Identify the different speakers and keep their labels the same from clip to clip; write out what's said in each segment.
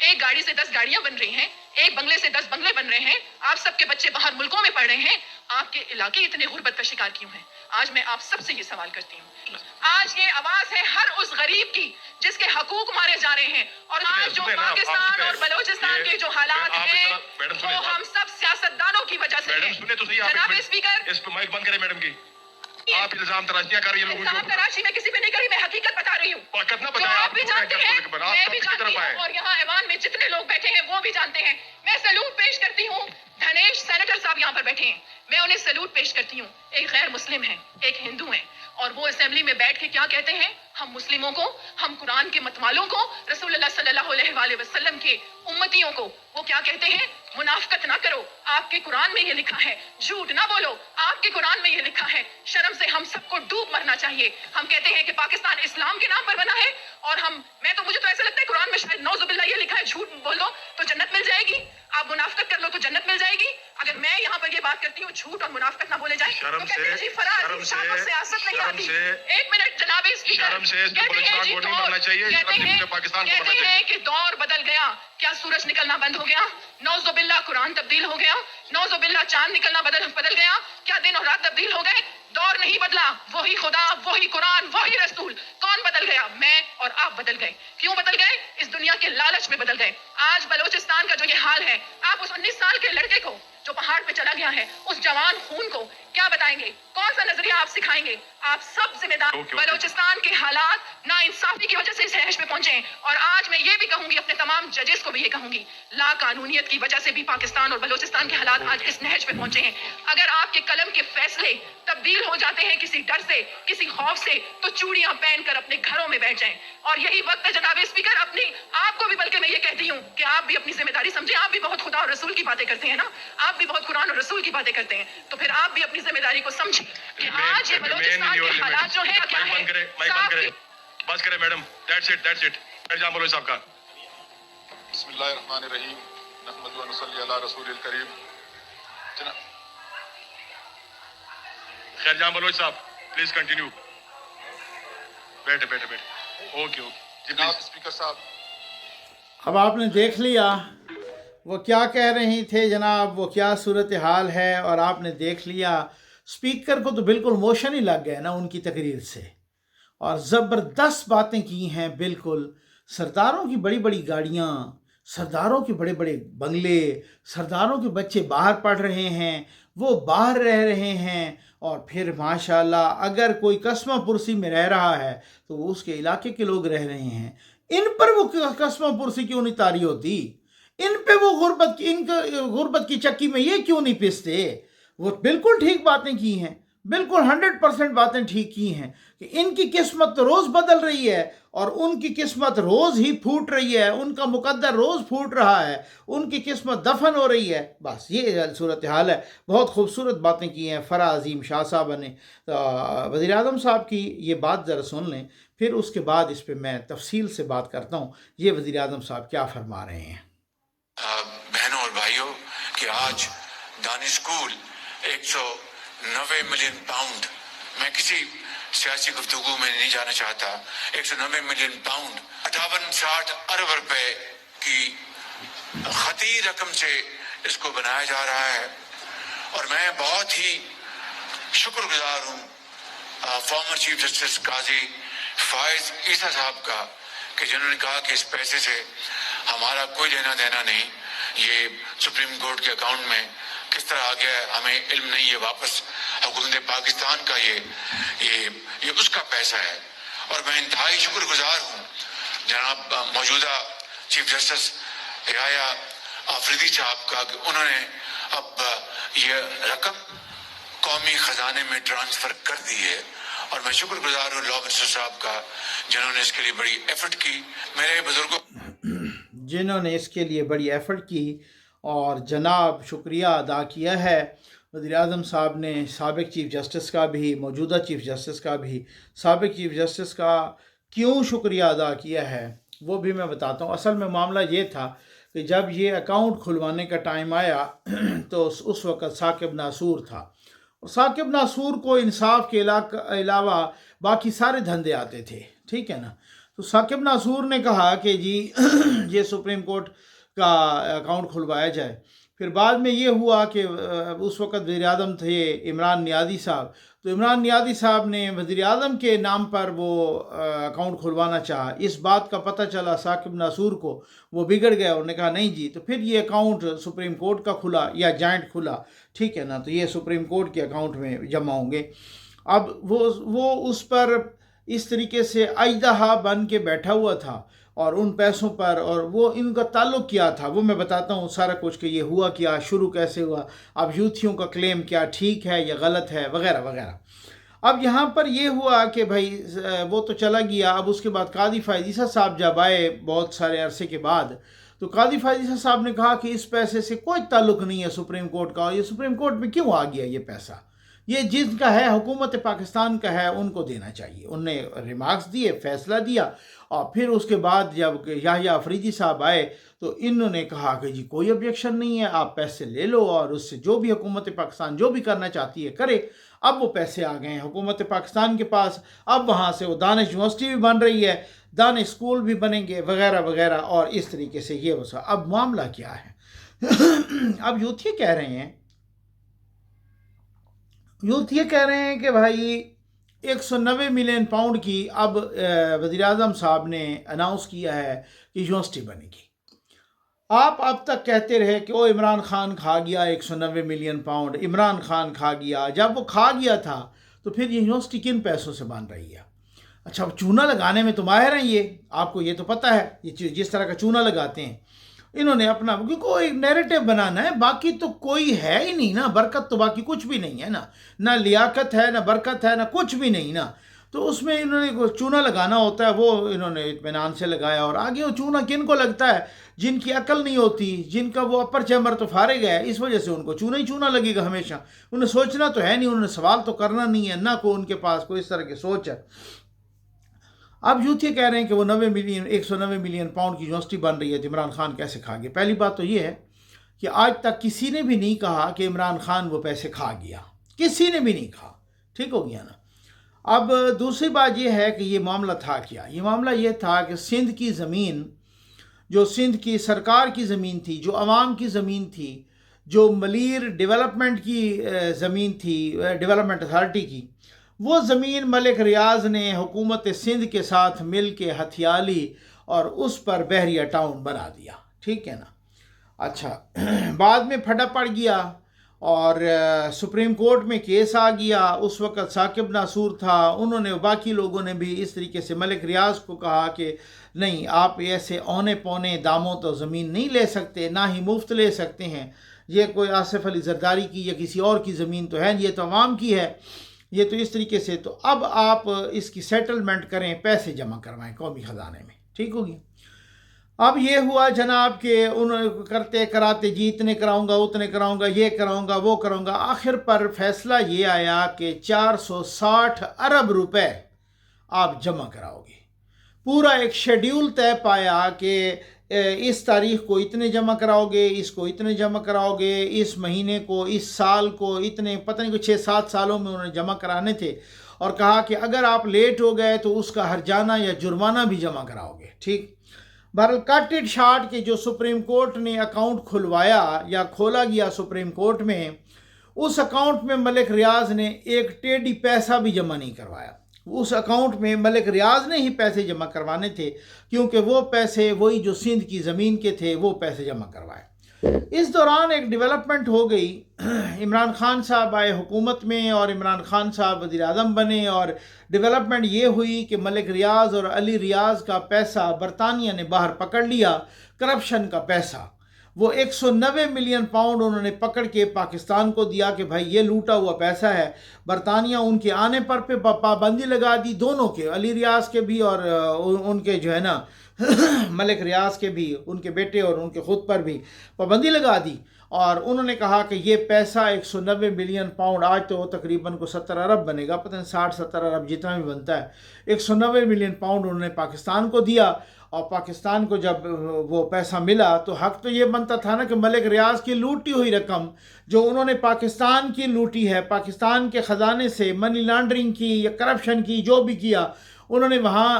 Speaker 1: ایک گاڑی سے 10 گاڑیاں بن رہی ہیں, ایک بنگلے سے 10 بنگلے بن رہے ہیں, آپ سب کے بچے باہر ملکوں میں پڑھ رہے ہیں, آپ کے علاقے اتنے غربت کا شکار کیوں ہیں؟ آج میں آپ سب سے یہ سوال کرتی ہوں. آج یہ آواز ہے ہر اس غریب کی جس کے حقوق مارے جا رہے ہیں, اور آج جو پاکستان اور بلوچستان کے جو حالات ہیں وہ ہم سب سیاستدانوں کی وجہ سے ہیں. جناب اسپیکر,
Speaker 2: اس پہ مائک بند کریں میڈم کی. آپ الزام تراشیاں کر رہی ہیں لوگوں کو.
Speaker 1: الزام تراشی میں کسی پہ نہیں کری, میں حقیقت بتا رہی ہوں.
Speaker 2: کتنا
Speaker 1: جو
Speaker 2: بتایا
Speaker 1: آپ بھی جانتے ہیں, میں بھی جانتی ہوں, اور یہاں ایوان میں جتنے لوگ بیٹھے ہیں وہ بھی جانتے ہیں. میں سلوٹ پیش کرتی ہوں. دھنیش سینیٹر صاحب یہاں پر بیٹھے ہیں, میں انہیں سلوٹ پیش کرتی ہوں. ایک غیر مسلم ہیں, ایک ہندو ہیں, اور وہ اسمبلی میں بیٹھ کے کیا کہتے ہیں؟ ہم مسلموں کو, ہم قرآن کے متوالوں کو, رسول اللہ صلی اللہ علیہ وآلہ وسلم کے امتیوں کو وہ کیا کہتے ہیں؟ منافقت نہ کرو, آپ کے قرآن میں یہ لکھا ہے. جھوٹ نہ بولو, آپ کے قرآن میں یہ لکھا ہے. شرم سے ہم سب کو ڈوب مرنا چاہیے. ہم کہتے ہیں کہ پاکستان اسلام کے نام پر بنا ہے, اور مجھے تو ایسا لگتا ہے قرآن میں شاید نعوذ باللہ یہ لکھا ہے جھوٹ بول دو تو جنت مل جائے گی, آپ منافقت کر لو تو جنت مل جائے گی. اگر میں یہاں پر یہ بات کرتی ہوں جھوٹ اور منافقت نہ بولے جائے تو کہتے ہیں جی فراز شان اور سیاست نہیں آتی. ایک منٹ جناب اسپیکر, کہتے ہیں کہ دور بدل گیا, کیا سورج نکلنا بند ہو گیا؟ نعوذ باللہ قرآن تبدیل ہو گیا, نعوذ باللہ چاند نکلنا بدل گیا, کیا دن اور رات تبدیل ہو گئے؟ دور نہیں بدلا, وہی خدا, وہی قرآن, وہی رسول. کون بدل گیا؟ میں اور آپ بدل گئے. کیوں بدل گئے؟ اس دنیا کے لالچ میں بدل گئے. آج بلوچستان کا جو یہ حال ہے, آپ اس 19 سال کے لڑکے کو جو پہاڑ پہ چلا گیا ہے, اس جوان خون کو کیا بتائیں گے؟ کون سا نظریہ آپ سکھائیں گے؟ آپ سب ذمہ دار. بلوچستان کے حالات نا انصافی کی وجہ سے اس حیش میں پہنچے ہیں, اور آج میں یہ بھی کہوں گی, اپنے تمام ججز کو بھی یہ کہوں گی, لا قانونیت کی وجہ سے بھی پاکستان اور بلوچستان کے حالات آج اس نہج پہ پہنچے ہیں. اگر آپ کے قلم کے فیصلے تبدیل ہو جاتے ہیں کسی ڈر سے, کسی خوف سے, تو چوڑیاں پہن کر اپنے گھروں میں بیٹھ جائیں. اور یہی وقت ہے جناب اسپیکر, اپنی آپ کو بھی, بلکہ میں یہ کہتی ہوں کہ آپ بھی اپنی ذمہ داری سمجھیں. آپ بھی بہت خدا اور رسول کی باتیں کرتے ہیں نا, آپ بھی بہت قرآن اور رسول کی باتیں کرتے ہیں, تو پھر آپ بھی اپنی ذمہ داری کو سمجھیں کہ آج یہ بلوچستان کے حالات جو ہیں کیا ہے.
Speaker 2: بس کریں میڈم, دیٹس اٹ. الزام بولو صاحب کا.
Speaker 3: بسم اللہ الرحمن الرحیم, نحمد و نصلی علی رسول الکریم. جناب
Speaker 2: خیر جام بلوچ صاحب پلیز کنٹینیو. بیٹھے. اوکے.
Speaker 3: جناب اسپیکر صاحب,
Speaker 4: اب آپ نے دیکھ لیا وہ کیا کہہ رہی تھے جناب, وہ کیا صورتحال ہے, اور آپ نے دیکھ لیا اسپیکر کو تو بالکل موشن ہی لگ گیا نا ان کی تقریر سے, اور زبردست باتیں کی ہیں. بالکل سرداروں کی بڑی بڑی گاڑیاں, سرداروں کے بڑے بڑے بنگلے, سرداروں کے بچے باہر پڑھ رہے ہیں, وہ باہر رہ رہے ہیں, اور پھر ماشاءاللہ اگر کوئی قصبہ پرسی میں رہ رہا ہے تو وہ اس کے علاقے کے لوگ رہ رہے ہیں. ان پر وہ قصبہ پرسی کیوں نہیں طاری ہوتی؟ ان پہ وہ غربت کی چکی میں یہ کیوں نہیں پستے؟ وہ بالکل ٹھیک باتیں کی ہیں, بالکل 100% باتیں ٹھیک کی ہیں کہ ان کی قسمت تو روز بدل رہی ہے, اور ان کی قسمت روز ہی پھوٹ رہی ہے, ان کا مقدر روز پھوٹ رہا ہے, ان کی قسمت دفن ہو رہی ہے. بس یہ صورتحال ہے. بہت خوبصورت باتیں کی ہیں فرا عظیم شاہ صاحب نے. وزیر اعظم صاحب کی یہ بات ذرا سن لیں, پھر اس کے بعد اس پہ میں تفصیل سے بات کرتا ہوں. یہ وزیر اعظم صاحب کیا فرما رہے ہیں.
Speaker 5: بہنوں اور بھائیوں, کہ آج دانش اسکول 190 ملین پاؤنڈ, میں کسی سیاسی گفتگو میں نہیں جانا چاہتا, 190 ملین پاؤنڈ 58-60 ارب روپے کی خطی رقم سے اس کو بنایا جا رہا ہے. اور میں بہت ہی شکر گزار ہوں فارمر چیف جسٹس قاضی فائز عیسیٰ صاحب کا, کہ جنہوں نے کہا کہ اس پیسے سے ہمارا کوئی لینا دینا نہیں, یہ سپریم کورٹ کے اکاؤنٹ میں کس طرح آ گیا ہے ہمیں علم نہیں, یہ واپس حکومت پاکستان کا یہ اس کا پیسہ ہے. اور میں انتہائی شکر گزار ہوں جناب موجودہ چیف جسٹس یحییٰ آفریدی صاحب کا, کہ انہوں نے اب یہ رقم قومی خزانے میں ٹرانسفر کر دی ہے. اور میں شکر گزار ہوں لا منسٹر صاحب کا, جنہوں نے اس کے لیے بڑی ایفرٹ کی. میرے بزرگوں
Speaker 4: جنہوں نے اس کے لیے بڑی ایفرٹ کی, اور جناب شکریہ ادا کیا ہے وزیر اعظم صاحب نے, سابق چیف جسٹس کا بھی, موجودہ چیف جسٹس کا بھی. سابق چیف جسٹس کا کیوں شکریہ ادا کیا ہے وہ بھی میں بتاتا ہوں. اصل میں معاملہ یہ تھا کہ جب یہ اکاؤنٹ کھلوانے کا ٹائم آیا تو اس وقت ثاقب ناصور تھا, اور ثاقب ناصور کو انصاف کے علاوہ باقی سارے دھندے آتے تھے, ٹھیک ہے نا. تو ثاقب ناصور نے کہا کہ جی یہ سپریم کورٹ کا اکاؤنٹ کھلوایا جائے. پھر بعد میں یہ ہوا کہ اس وقت وزیر اعظم تھے عمران نیازی صاحب، تو عمران نیازی صاحب نے وزیر اعظم کے نام پر وہ اکاؤنٹ کھلوانا چاہا. اس بات کا پتہ چلا ثاقب ناصور کو، وہ بگڑ گیا، انہوں نے کہا نہیں جی. تو پھر یہ اکاؤنٹ سپریم کورٹ کا کھلا یا جوائنٹ کھلا، ٹھیک ہے نا، تو یہ سپریم کورٹ کے اکاؤنٹ میں جمع ہوں گے. اب وہ اس پر اس طریقے سے اژدہا بن کے بیٹھا ہوا تھا، اور ان پیسوں پر، اور وہ ان کا تعلق کیا تھا وہ میں بتاتا ہوں سارا کچھ کہ یہ ہوا کیا، شروع کیسے ہوا، اب یوتھیوں کا کلیم کیا ٹھیک ہے یا غلط ہے وغیرہ وغیرہ. اب یہاں پر یہ ہوا کہ بھائی وہ تو چلا گیا. اب اس کے بعد قاضی فائز عیسیٰ صاحب جب آئے بہت سارے عرصے کے بعد، تو قاضی فائز عیسیٰ صاحب نے کہا کہ اس پیسے سے کوئی تعلق نہیں ہے سپریم کورٹ کا، اور یہ سپریم کورٹ میں کیوں آ گیا یہ پیسہ، یہ جن کا ہے حکومت پاکستان کا ہے ان کو دینا چاہیے. انہوں نے ریمارکس دیے، فیصلہ دیا. اور پھر اس کے بعد جب یحییٰ آفریدی صاحب آئے تو انہوں نے کہا کہ جی کوئی آبجیکشن نہیں ہے، آپ پیسے لے لو اور اس سے جو بھی حکومت پاکستان جو بھی کرنا چاہتی ہے کرے. اب وہ پیسے آ گئے ہیں حکومت پاکستان کے پاس، اب وہاں سے وہ دانش یونیورسٹی بھی بن رہی ہے، دانش اسکول بھی بنیں گے وغیرہ وغیرہ، اور اس طریقے سے یہ وسا. اب معاملہ کیا ہے؟ اب یوتھ یہ کہہ رہے ہیں کہ بھائی 190 ملین پاؤنڈ کی اب وزیر اعظم صاحب نے اناؤنس کیا ہے کہ یونیورسٹی بنے گی. آپ اب تک کہتے رہے کہ وہ عمران خان کھا گیا 190 ملین پاؤنڈ، عمران خان کھا گیا. جب وہ کھا گیا تھا تو پھر یہ یونیورسٹی کن پیسوں سے بن رہی ہے؟ اچھا، اب چونا لگانے میں تو ماہر ہیں یہ، آپ کو یہ تو پتہ ہے، یہ جس طرح کا چونا لگاتے ہیں انہوں نے اپنا، کیونکہ ایک نیریٹو بنانا ہے، باقی تو کوئی ہے ہی نہیں نا، برکت تو باقی کچھ بھی نہیں ہے نا، نہ لیاقت ہے نہ برکت ہے نہ کچھ بھی نہیں نا. تو اس میں انہوں نے چونا لگانا ہوتا ہے، وہ انہوں نے اطمینان سے لگایا. اور آگے وہ چونا کن کو لگتا ہے؟ جن کی عقل نہیں ہوتی، جن کا وہ اپر چیمبر تو فارغ ہے، اس وجہ سے ان کو چونا ہی چونا لگے گا ہمیشہ. انہیں سوچنا تو ہے نہیں، انہوں نے سوال تو کرنا نہیں ہے، نہ کوئی ان کے پاس کوئی اس طرح کی سوچ ہے. اب یوتھ یہ کہہ رہے ہیں کہ وہ 190 ملین پاؤنڈ کی یونیورسٹی بن رہی ہے تو عمران خان کیسے کھا گیا؟ پہلی بات تو یہ ہے کہ آج تک کسی نے بھی نہیں کہا کہ عمران خان وہ پیسے کھا گیا، کسی نے بھی نہیں کہا. ٹھیک ہو گیا نا. اب دوسری بات یہ ہے کہ یہ معاملہ تھا کیا؟ یہ معاملہ یہ تھا کہ سندھ کی زمین، جو سندھ کی سرکار کی زمین تھی، جو عوام کی زمین تھی، جو ملیر ڈیولپمنٹ کی زمین تھی، ڈیولپمنٹ اتھارٹی کی، وہ زمین ملک ریاض نے حکومت سندھ کے ساتھ مل کے ہتھیا لی اور اس پر بحریہ ٹاؤن بنا دیا. ٹھیک ہے نا. اچھا، بعد میں پھٹا پڑ گیا اور سپریم کورٹ میں کیس آ گیا. اس وقت ثاقب ناصور تھا، انہوں نے، باقی لوگوں نے بھی اس طریقے سے ملک ریاض کو کہا کہ نہیں، آپ ایسے اونے پونے داموں تو زمین نہیں لے سکتے، نہ ہی مفت لے سکتے ہیں. یہ کوئی آصف علی زرداری کی یا کسی اور کی زمین تو ہے، یہ تو عوام کی ہے، یہ تو اس طریقے سے. تو اب آپ اس کی سیٹلمنٹ کریں، پیسے جمع کروائیں قومی خزانے میں. ٹھیک ہوگی. اب یہ ہوا جناب کہ ان کرتے کراتے جی اتنے کراؤں گا، اتنے کراؤں گا، یہ کراؤں گا، وہ کراؤں گا. آخر پر فیصلہ یہ آیا کہ 460 ارب روپے آپ جمع کراؤ گے. پورا ایک شیڈیول طے پایا کہ اس تاریخ کو اتنے جمع کراؤ گے، اس کو اتنے جمع کراؤ گے، اس مہینے کو، اس سال کو اتنے، پتہ نہیں کوئی 6-7 سالوں میں انہوں نے جمع کرانے تھے. اور کہا کہ اگر آپ لیٹ ہو گئے تو اس کا ہرجانہ یا جرمانہ بھی جمع کراؤ گے. ٹھیک. بہرحال کٹ اٹ شارٹ کہ جو سپریم کورٹ نے اکاؤنٹ کھلوایا یا کھولا گیا سپریم کورٹ میں، اس اکاؤنٹ میں ملک ریاض نے ایک ٹیڈی پیسہ بھی جمع نہیں کروایا. اس اکاؤنٹ میں ملک ریاض نے ہی پیسے جمع کروانے تھے، کیونکہ وہ پیسے وہی جو سندھ کی زمین کے تھے وہ پیسے جمع کروائے. اس دوران ایک ڈیولپمنٹ ہو گئی. عمران خان صاحب آئے حکومت میں اور عمران خان صاحب وزیر اعظم بنے، اور ڈیولپمنٹ یہ ہوئی کہ ملک ریاض اور علی ریاض کا پیسہ برطانیہ نے باہر پکڑ لیا، کرپشن کا پیسہ. وہ 190 ملین پاؤنڈ انہوں نے پکڑ کے پاکستان کو دیا کہ بھائی یہ لوٹا ہوا پیسہ ہے. برطانیہ ان کے آنے پر پہ پابندی لگا دی، دونوں کے، علی ریاض کے بھی اور ان کے جو ہے نا ملک ریاض کے بھی، ان کے بیٹے اور ان کے خود پر بھی پابندی لگا دی. اور انہوں نے کہا کہ یہ پیسہ 190 ملین پاؤنڈ، آج تو وہ تقریباً کو 70 ارب بنے گا، پتہ نہیں 60-70 ارب جتنا بھی بنتا ہے، 190 ملین پاؤنڈ انہوں نے پاکستان کو دیا. اور پاکستان کو جب وہ پیسہ ملا تو حق تو یہ بنتا تھا نا کہ ملک ریاض کی لوٹی ہوئی رقم جو انہوں نے پاکستان کی لوٹی ہے، پاکستان کے خزانے سے منی لانڈرنگ کی یا کرپشن کی، جو بھی کیا، انہوں نے وہاں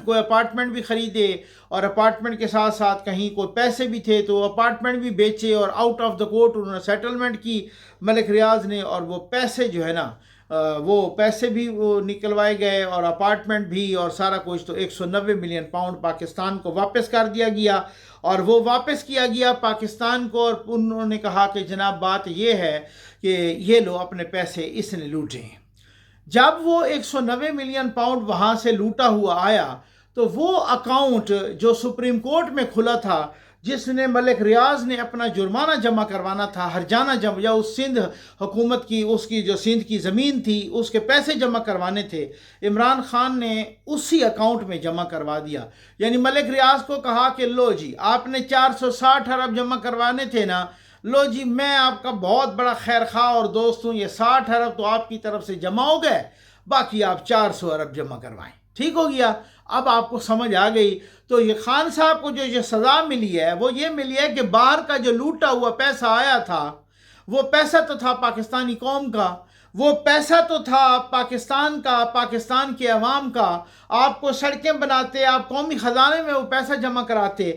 Speaker 4: کوئی اپارٹمنٹ بھی خریدے اور اپارٹمنٹ کے ساتھ ساتھ کہیں کوئی پیسے بھی تھے تو اپارٹمنٹ بھی بیچے اور آؤٹ آف دا کورٹ انہوں نے سیٹلمنٹ کی ملک ریاض نے، اور وہ پیسے جو ہے نا وہ پیسے بھی وہ نکلوائے گئے اور اپارٹمنٹ بھی اور سارا کچھ، تو 190 ملین پاؤنڈ پاکستان کو واپس کر دیا گیا، اور وہ واپس کیا گیا پاکستان کو، اور انہوں نے کہا کہ جناب بات یہ ہے کہ یہ لو اپنے پیسے اس نے لوٹے ہیں۔ جب وہ 190 ملین پاؤنڈ وہاں سے لوٹا ہوا آیا تو وہ اکاؤنٹ جو سپریم کورٹ میں کھلا تھا، جس نے ملک ریاض نے اپنا جرمانہ جمع کروانا تھا، ہرجانہ جمع، یا اس سندھ حکومت کی، اس کی جو سندھ کی زمین تھی اس کے پیسے جمع کروانے تھے، عمران خان نے اسی اکاؤنٹ میں جمع کروا دیا۔ یعنی ملک ریاض کو کہا کہ لو جی آپ نے 460 ارب جمع کروانے تھے نا، لو جی میں آپ کا بہت بڑا خیر خواہ اور دوست ہوں، یہ 60 ارب تو آپ کی طرف سے جمع ہو گئے، باقی آپ 400 ارب جمع کروائیں۔ ٹھیک ہو گیا؟ اب آپ کو سمجھ آ گئی۔ تو یہ خان صاحب کو جو سزا ملی ہے وہ یہ ملی ہے کہ باہر کا جو لوٹا ہوا پیسہ آیا تھا، وہ پیسہ تو تھا پاکستانی قوم کا، وہ پیسہ تو تھا پاکستان کا، پاکستان کے عوام کا۔ آپ کو سڑکیں بناتے، آپ قومی خزانے میں وہ پیسہ جمع کراتے،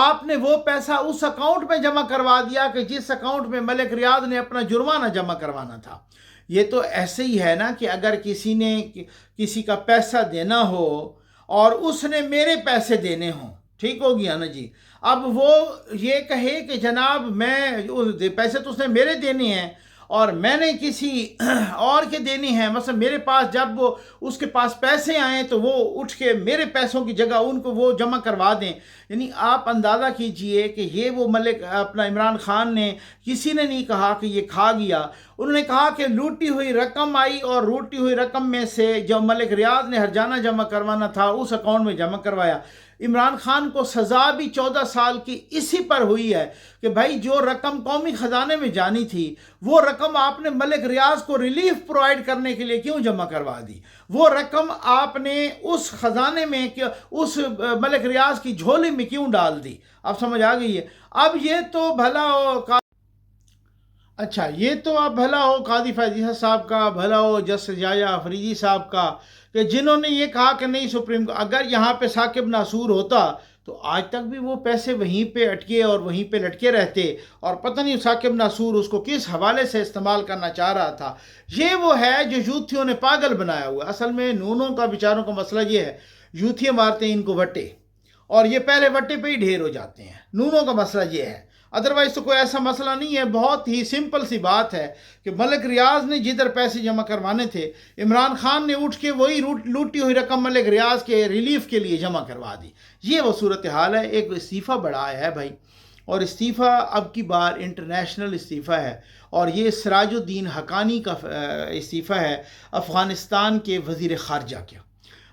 Speaker 4: آپ نے وہ پیسہ اس اکاؤنٹ میں جمع کروا دیا کہ جس اکاؤنٹ میں ملک ریاض نے اپنا جرمانہ جمع کروانا تھا۔ یہ تو ایسے ہی ہے نا کہ اگر کسی نے کسی کا پیسہ دینا ہو اور اس نے میرے پیسے دینے ہوں، ٹھیک ہو گیا نا جی، اب وہ یہ کہے کہ جناب میں پیسے تو اس نے میرے دینے ہیں اور میں نے کسی اور کے دینے ہیں، مثلا میرے پاس جب وہ اس کے پاس پیسے آئیں تو وہ اٹھ کے میرے پیسوں کی جگہ ان کو وہ جمع کروا دیں۔ یعنی آپ اندازہ کیجئے کہ یہ وہ ملک اپنا عمران خان نے، کسی نے نہیں کہا کہ یہ کھا گیا، انہوں نے کہا کہ لوٹی ہوئی رقم آئی اور لوٹی ہوئی رقم میں سے جو ملک ریاض نے ہرجانہ جمع کروانا تھا اس اکاؤنٹ میں جمع کروایا۔ عمران خان کو سزا بھی 14 سال کی اسی پر ہوئی ہے کہ بھائی جو رقم قومی خزانے میں جانی تھی وہ رقم آپ نے ملک ریاض کو ریلیف پرووائڈ کرنے کے لیے کیوں جمع کروا دی؟ وہ رقم آپ نے اس خزانے میں اس ملک ریاض کی جھولی میں کیوں ڈال دی؟ اب سمجھ آ گئی ہے؟ اب یہ تو بھلا ہو اچھا یہ تو اب بھلا ہو قاضی فیضی صاحب کا، بھلا ہو جسٹس یحییٰ افریدی صاحب کا، کہ جنہوں نے یہ کہا کہ نہیں سپریم کو، اگر یہاں پہ ثاقب ناصور ہوتا تو آج تک بھی وہ پیسے وہیں پہ اٹکے اور وہیں پہ لٹکے رہتے، اور پتہ نہیں ثاقب ناصور اس کو کس حوالے سے استعمال کرنا چاہ رہا تھا۔ یہ وہ ہے جو یوتھیوں نے پاگل بنایا ہوا ہے۔ اصل میں نونوں کا بیچاروں کا مسئلہ یہ ہے، یوتھی مارتے ہیں ان کو وٹے، اور یہ پہلے وٹے پہ ہی ڈھیر ہو جاتے ہیں۔ نونوں کا مسئلہ یہ ہے، ادروائز تو کوئی ایسا مسئلہ نہیں ہے۔ بہت ہی سمپل سی بات ہے کہ ملک ریاض نے جدھر پیسے جمع کروانے تھے، عمران خان نے اٹھ کے وہی لوٹی ہوئی رقم ملک ریاض کے ریلیف کے لیے جمع کروا دی۔ یہ وہ صورتحال ہے۔ ایک استعفیٰ بڑا آیا ہے بھائی، اور استعفیٰ اب کی بار انٹرنیشنل استعفیٰ ہے، اور یہ سراج الدین حقانی کا استعفیٰ ہے، افغانستان کے وزیر خارجہ کے۔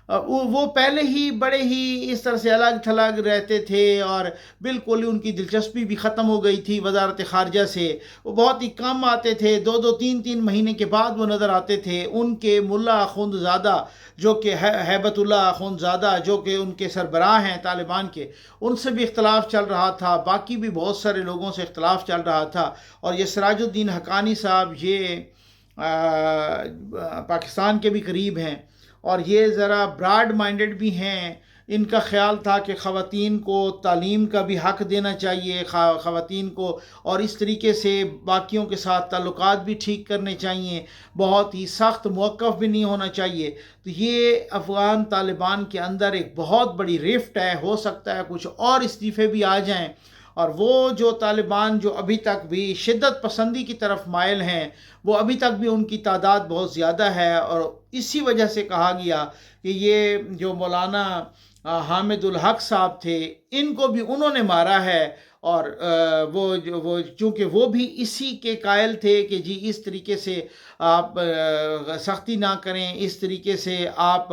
Speaker 4: وہ پہلے ہی بڑے ہی اس طرح سے الگ تھلگ رہتے تھے اور بالکل ہی ان کی دلچسپی بھی ختم ہو گئی تھی وزارت خارجہ سے۔ وہ بہت ہی کم آتے تھے، 2-3 مہینے کے بعد وہ نظر آتے تھے۔ ان کے ملا اخوندزادہ جو کہ ہیبت اللہ اخوندزادہ جو کہ ان کے سربراہ ہیں طالبان کے، ان سے بھی اختلاف چل رہا تھا، باقی بھی بہت سارے لوگوں سے اختلاف چل رہا تھا۔ اور یہ سراج الدین حقانی صاحب یہ پاکستان کے بھی قریب ہیں، اور یہ ذرا براڈ مائنڈڈ بھی ہیں۔ ان کا خیال تھا کہ خواتین کو تعلیم کا بھی حق دینا چاہیے، خواتین کو، اور اس طریقے سے باقیوں کے ساتھ تعلقات بھی ٹھیک کرنے چاہیے، بہت ہی سخت موقف بھی نہیں ہونا چاہیے۔ تو یہ افغان طالبان کے اندر ایک بہت بڑی رفٹ ہے، ہو سکتا ہے کچھ اور استعفے بھی آ جائیں، اور وہ جو طالبان جو ابھی تک بھی شدت پسندی کی طرف مائل ہیں، وہ ابھی تک بھی ان کی تعداد بہت زیادہ ہے۔ اور اسی وجہ سے کہا گیا کہ یہ جو مولانا حامد الحق صاحب تھے، ان کو بھی انہوں نے مارا ہے، اور وہ چونکہ وہ بھی اسی کے قائل تھے کہ جی اس طریقے سے آپ سختی نہ کریں، اس طریقے سے آپ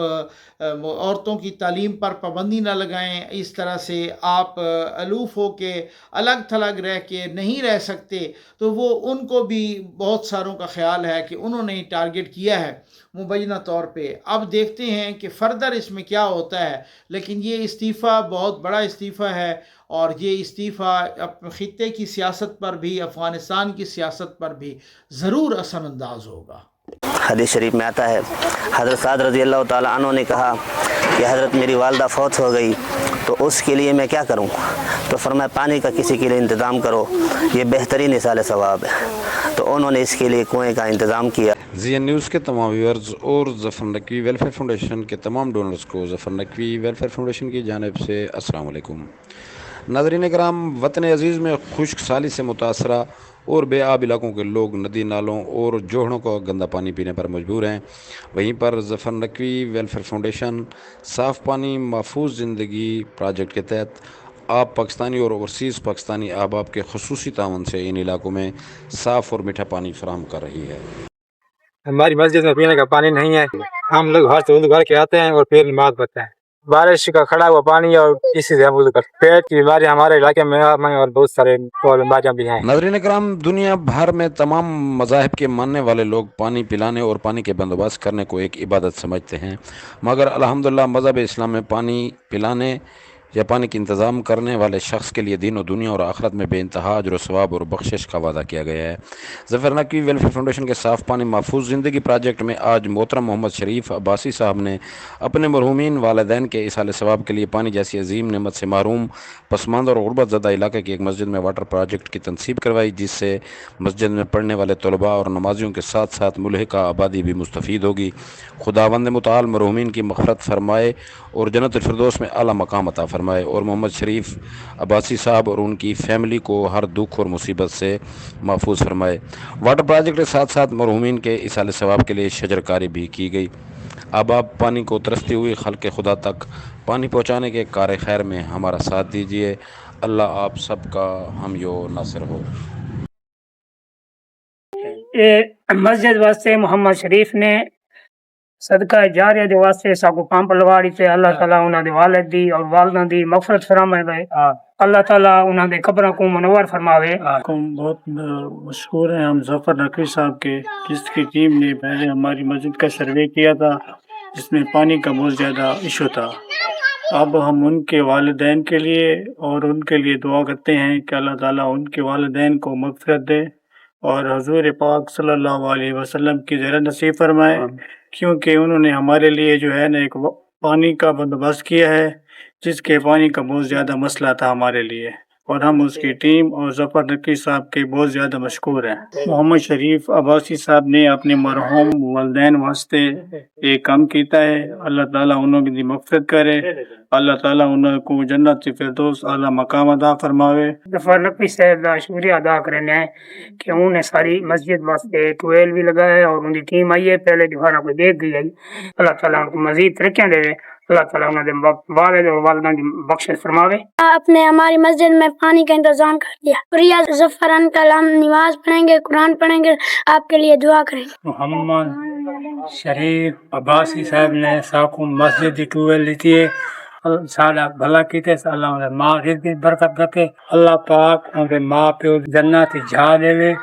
Speaker 4: عورتوں کی تعلیم پر پابندی نہ لگائیں، اس طرح سے آپ الوف ہو کے الگ تھلگ رہ کے نہیں رہ سکتے۔ تو وہ ان کو بھی بہت ساروں کا خیال ہے کہ انہوں نے ٹارگٹ کیا ہے مبینہ طور پہ۔ اب دیکھتے ہیں کہ فردر اس میں کیا ہوتا ہے، لیکن یہ استعفیٰ بہت بڑا استعفیٰ ہے، اور یہ استعفیٰ خطے کی سیاست پر بھی، افغانستان کی سیاست پر بھی ضرور اثر انداز ہوگا۔
Speaker 6: حدیث شریف میں آتا ہے حضرت سعد رضی اللہ تعالیٰ عنہ نے کہا کہ حضرت میری والدہ فوت ہو گئی تو اس کے لیے میں کیا کروں؟ تو فرمایا پانی کا کسی کے لیے انتظام کرو، یہ بہترین اصال ثواب ہے۔ تو انہوں نے اس کے لیے کنویں کا انتظام کیا۔
Speaker 7: زی این نیوز کے تمام ویورز اور ظفر نقوی ویلفیئر فاؤنڈیشن کے تمام ڈونرز کو ظفر نقوی ویلفیئر فاؤنڈیشن کی جانب سے السلام علیکم۔ ناظرین کرام، وطن عزیز میں خشک سالی سے متاثرہ اور بے آب علاقوں کے لوگ ندی نالوں اور جوہڑوں کا گندا پانی پینے پر مجبور ہیں۔ وہیں پر ظفر نقوی ویلفیئر فاؤنڈیشن صاف پانی محفوظ زندگی پروجیکٹ کے تحت آپ پاکستانی اور اوورسیز پاکستانی احباب کے خصوصی تعاون سے ان علاقوں میں صاف اور میٹھا پانی فراہم کر رہی ہے۔
Speaker 8: ہماری مسجد میں پینے کا پانی نہیں ہے، ہم لوگ ہر سے وضو کر کے آتے ہیں اور پھر نماز پڑھتے ہیں۔ بارش کا کھڑا ہوا پانی اور اسی سے ہم وضو کرتے ہیں۔ پیٹ کی بیماری ہمارے علاقے میں اور بہت سارے بیماریاں بھی ہیں۔
Speaker 7: ناظرین کرام، دنیا بھر میں تمام مذاہب کے ماننے والے لوگ پانی پلانے اور پانی کے بندوبست کرنے کو ایک عبادت سمجھتے ہیں، مگر الحمدللہ مذہب اسلام میں پانی پلانے یا پانی کے انتظام کرنے والے شخص کے لیے دین و دنیا اور آخرت میں بے انتہا اجر و ثواب اور بخشش کا وعدہ کیا گیا ہے۔ ظفر نقوی ویلفیئر فاؤنڈیشن کے صاف پانی محفوظ زندگی پروجیکٹ میں آج محترم محمد شریف عباسی صاحب نے اپنے مرحومین والدین کے ایصال ثواب کے لیے پانی جیسی عظیم نعمت سے محروم پسماندہ اور غربت زدہ علاقے کی ایک مسجد میں واٹر پروجیکٹ کی تنصیب کروائی، جس سے مسجد میں پڑھنے والے طلباء اور نمازیوں کے ساتھ ساتھ ملحقہ آبادی بھی مستفید ہوگی۔ خداوند متعال مرحومین کی مغفرت فرمائے اور جنت الفردوس میں اعلیٰ مقام عطا فرمائے، اور محمد شریف عباسی صاحب اور ان کی فیملی کو ہر دکھ اور مصیبت سے محفوظ فرمائے۔ واٹر پروجیکٹ کے ساتھ ساتھ مرحومین کے ایصال ثواب کے لیے شجر کاری بھی کی گئی۔ اب آپ پانی کو ترستی ہوئی خلق خدا تک پانی پہنچانے کے کار خیر میں ہمارا ساتھ دیجیے۔ اللہ آپ سب کا حامی و ناصر ہو۔
Speaker 9: مسجد واسطے محمد شریف نے صدقہ جاریہ دے واسطے ساکو پمپ لواڑی تے اللہ تعالیٰ انہاں دے والد دی اور والدہ دی مغفرت فرمائے، اللہ تعالیٰ انہاں دے قبراں کو منور فرماوے۔
Speaker 10: بہت مشکور ہیں ہم ظفر نقوی صاحب کے، جس کی ٹیم نے پہلے ہماری مسجد کا سروے کیا تھا جس میں پانی کا بہت زیادہ ایشو تھا۔ اب ہم ان کے والدین کے لیے اور ان کے لیے دعا کرتے ہیں کہ اللہ تعالیٰ ان کے والدین کو مغفرت دے اور حضور پاک صلی اللہ علیہ وسلم کی زیارت نصیب فرمائے، کیونکہ انہوں نے ہمارے لیے جو ہے نا ایک پانی کا بندوبست کیا ہے، جس کے پانی کا بہت زیادہ مسئلہ تھا ہمارے لیے، اور ہم اس کی ٹیم اور ظفر نقوی صاحب کے بہت زیادہ مشکور ہیں۔ محمد شریف عباسی صاحب نے اپنے مرحوم والدین واسطے ایک کام کیتا ہے، اللہ تعالیٰ انہوں کی مغفرت کرے، اللہ تعالیٰ انہوں کو جنت فردوس اعلیٰ مقام عطا فرماوے۔
Speaker 9: ظفر نقوی صاحب کا شکریہ ادا کرنے ہیں کہ انہوں نے ساری مسجد واسطے ٹویل بھی لگایا ہے اور ان کی ٹیم آئی ہے، پہلے دیواروں کو دیکھ گئی ہے۔ اللہ تعالیٰ ان کو مزید ترقیاں دے، اللہ تعالیٰ انہوں نے والد اور والدہ کی بخشش فرماوے۔
Speaker 11: آپ نے ہماری مسجد میں پانی کا انتظام کر دیا، اور ظفر انکل ہم نماز پڑھیں گے، قرآن پڑھیں گے، آپ کے لیے دعا کریں گے۔
Speaker 10: محمد شریف عباسی صاحب نے ساکو مسجد کی ٹویل لیتی ہے، سارا بھلا کیتے، اللہ ماں رزق برکت رکھے، اللہ پاک ہمارے ماں پیو جنت جا دے،